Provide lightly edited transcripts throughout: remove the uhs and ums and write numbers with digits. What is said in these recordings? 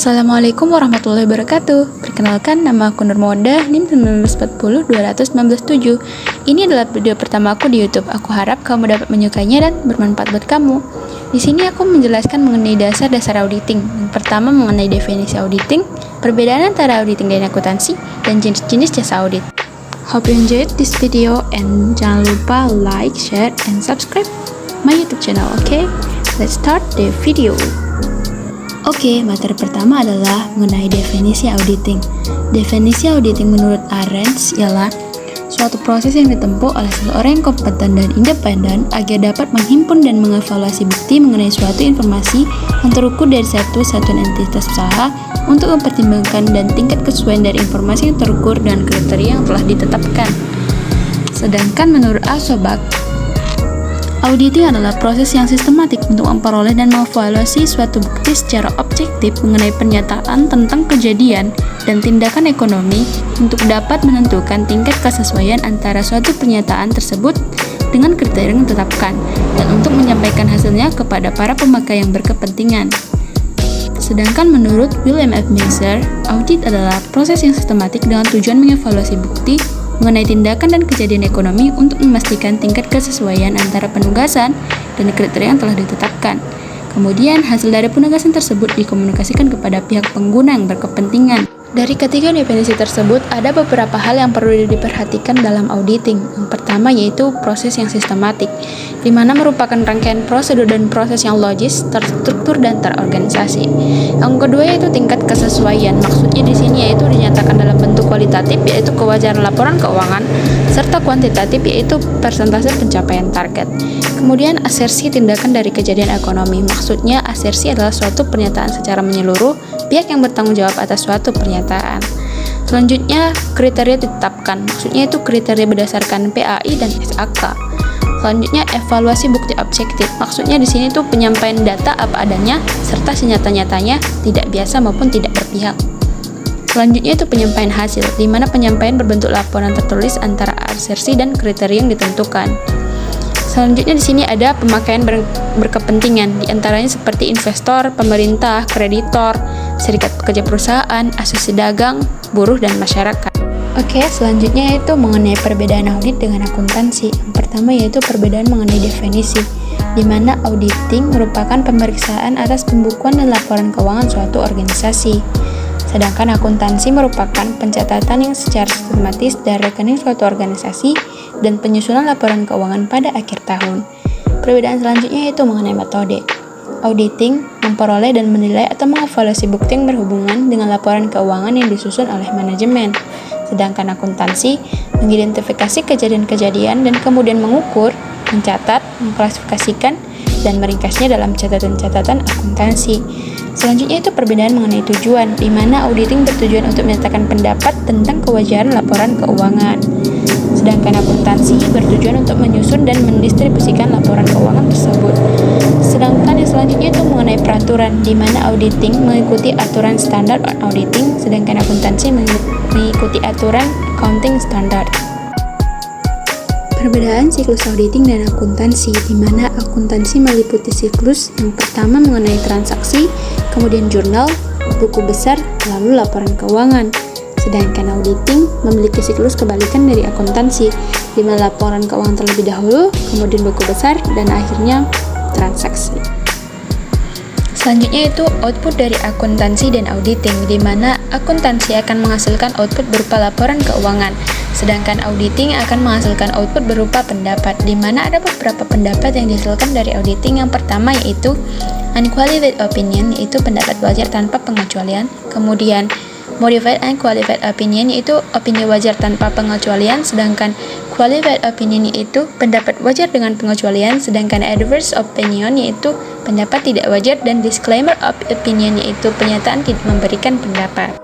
Assalamualaikum warahmatullahi wabarakatuh. Perkenalkan, nama aku Nurmoda, NIM 1940-2497. Ini adalah video pertama aku di YouTube. Aku harap kamu dapat menyukainya dan bermanfaat buat kamu. Di sini aku menjelaskan mengenai dasar-dasar auditing. Yang pertama mengenai definisi auditing, perbedaan antara auditing dan akuntansi, dan jenis-jenis jasa audit. Hope you enjoyed this video and jangan lupa like, share, and subscribe my YouTube channel, okay? Let's start the video. Oke, materi pertama adalah mengenai definisi auditing. Definisi auditing menurut Arends ialah suatu proses yang ditempuh oleh seseorang yang kompeten dan independen agar dapat menghimpun dan mengevaluasi bukti mengenai suatu informasi yang terukur dari satu satuan entitas usaha untuk mempertimbangkan dan tingkat kesesuaian dari informasi yang terukur dan kriteria yang telah ditetapkan. Sedangkan menurut Asobak, auditing adalah proses yang sistematik untuk memperoleh dan mengevaluasi suatu bukti secara objektif mengenai pernyataan tentang kejadian dan tindakan ekonomi untuk dapat menentukan tingkat kesesuaian antara suatu pernyataan tersebut dengan kriteria yang ditetapkan dan untuk menyampaikan hasilnya kepada para pemakai yang berkepentingan. Sedangkan menurut William F. Mazur, audit adalah proses yang sistematik dengan tujuan mengevaluasi bukti mengenai tindakan dan kejadian ekonomi untuk memastikan tingkat kesesuaian antara penugasan dan kriteria yang telah ditetapkan. Kemudian, hasil dari penugasan tersebut dikomunikasikan kepada pihak pengguna yang berkepentingan. Dari ketiga definisi tersebut, ada beberapa hal yang perlu diperhatikan dalam auditing. Yang pertama yaitu proses yang sistematik, di mana merupakan rangkaian prosedur dan proses yang logis, terstruktur, dan terorganisasi. Yang kedua yaitu tingkat kesesuaian. Maksudnya di sini yaitu dinyatakan dalam bentuk kualitatif, yaitu kewajaran laporan keuangan, serta kuantitatif, yaitu persentase pencapaian target. Kemudian asersi tindakan dari kejadian ekonomi. Maksudnya asersi adalah suatu pernyataan secara menyeluruh pihak yang bertanggung jawab atas suatu pernyataan. Selanjutnya kriteria ditetapkan. Maksudnya itu kriteria berdasarkan PAI dan SAK. Selanjutnya evaluasi bukti objektif. Maksudnya di sini tuh penyampaian data apa adanya serta senyata-nyatanya, tidak biasa maupun tidak berpihak. Selanjutnya itu penyampaian hasil, di mana penyampaian berbentuk laporan tertulis antara asersi dan kriteria yang ditentukan. Selanjutnya di sini ada pemakaian berkepentingan, di antaranya seperti investor, pemerintah, kreditor, serikat pekerja perusahaan, asosiasi dagang, buruh, dan masyarakat. Oke, selanjutnya yaitu mengenai perbedaan audit dengan akuntansi. Yang pertama yaitu perbedaan mengenai definisi, di mana auditing merupakan pemeriksaan atas pembukuan dan laporan keuangan suatu organisasi. Sedangkan akuntansi merupakan pencatatan yang secara sistematis dari rekening suatu organisasi dan penyusunan laporan keuangan pada akhir tahun. Perbedaan selanjutnya yaitu mengenai metode. Auditing memperoleh dan menilai atau mengevaluasi bukti yang berhubungan dengan laporan keuangan yang disusun oleh manajemen. Sedangkan akuntansi mengidentifikasi kejadian-kejadian dan kemudian mengukur, mencatat, mengklasifikasikan, dan meringkasnya dalam catatan-catatan akuntansi. Selanjutnya itu perbedaan mengenai tujuan, di mana auditing bertujuan untuk menyatakan pendapat tentang kewajaran laporan keuangan. Sedangkan akuntansi bertujuan untuk menyusun dan mendistribusikan laporan keuangan tersebut. Sedangkan yang selanjutnya itu mengenai peraturan, di mana auditing mengikuti aturan standar auditing, sedangkan akuntansi mengikuti aturan accounting standard. Perbedaan siklus auditing dan akuntansi, di mana akuntansi meliputi siklus yang pertama mengenai transaksi, kemudian jurnal, buku besar, lalu laporan keuangan. Sedangkan auditing memiliki siklus kebalikan dari akuntansi, di mana laporan keuangan terlebih dahulu, kemudian buku besar, dan akhirnya transaksi. Selanjutnya itu output dari akuntansi dan auditing, di mana akuntansi akan menghasilkan output berupa laporan keuangan, sedangkan auditing akan menghasilkan output berupa pendapat, di mana ada beberapa pendapat yang dihasilkan dari auditing. Yang pertama yaitu unqualified opinion, yaitu pendapat wajar tanpa pengecualian. Kemudian modified and qualified opinion, yaitu opini wajar tanpa pengecualian, sedangkan qualified opinion yaitu pendapat wajar dengan pengecualian, sedangkan adverse opinion yaitu pendapat tidak wajar, dan disclaimer of opinion yaitu pernyataan tidak memberikan pendapat.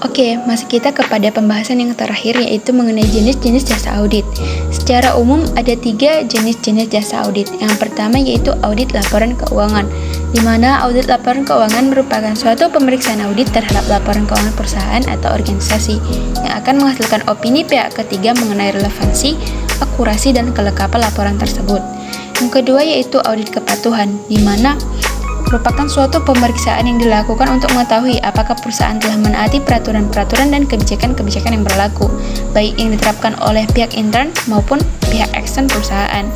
Oke, masuk kita kepada pembahasan yang terakhir yaitu mengenai jenis-jenis jasa audit. Secara umum ada 3 jenis-jenis jasa audit. Yang pertama yaitu audit laporan keuangan, di mana audit laporan keuangan merupakan suatu pemeriksaan audit terhadap laporan keuangan perusahaan atau organisasi yang akan menghasilkan opini pihak ketiga mengenai relevansi, akurasi, dan kelengkapan laporan tersebut. Yang kedua yaitu audit kepatuhan, di mana merupakan suatu pemeriksaan yang dilakukan untuk mengetahui apakah perusahaan telah menaati peraturan-peraturan dan kebijakan-kebijakan yang berlaku, baik yang diterapkan oleh pihak intern maupun pihak ekstern perusahaan.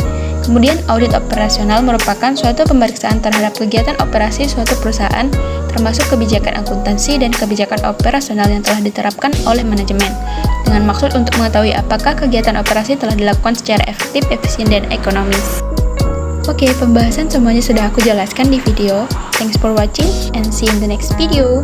Kemudian, audit operasional merupakan suatu pemeriksaan terhadap kegiatan operasi suatu perusahaan, termasuk kebijakan akuntansi dan kebijakan operasional yang telah diterapkan oleh manajemen, dengan maksud untuk mengetahui apakah kegiatan operasi telah dilakukan secara efektif, efisien, dan ekonomis. Oke, pembahasan semuanya sudah aku jelaskan di video. Thanks for watching and see you in the next video.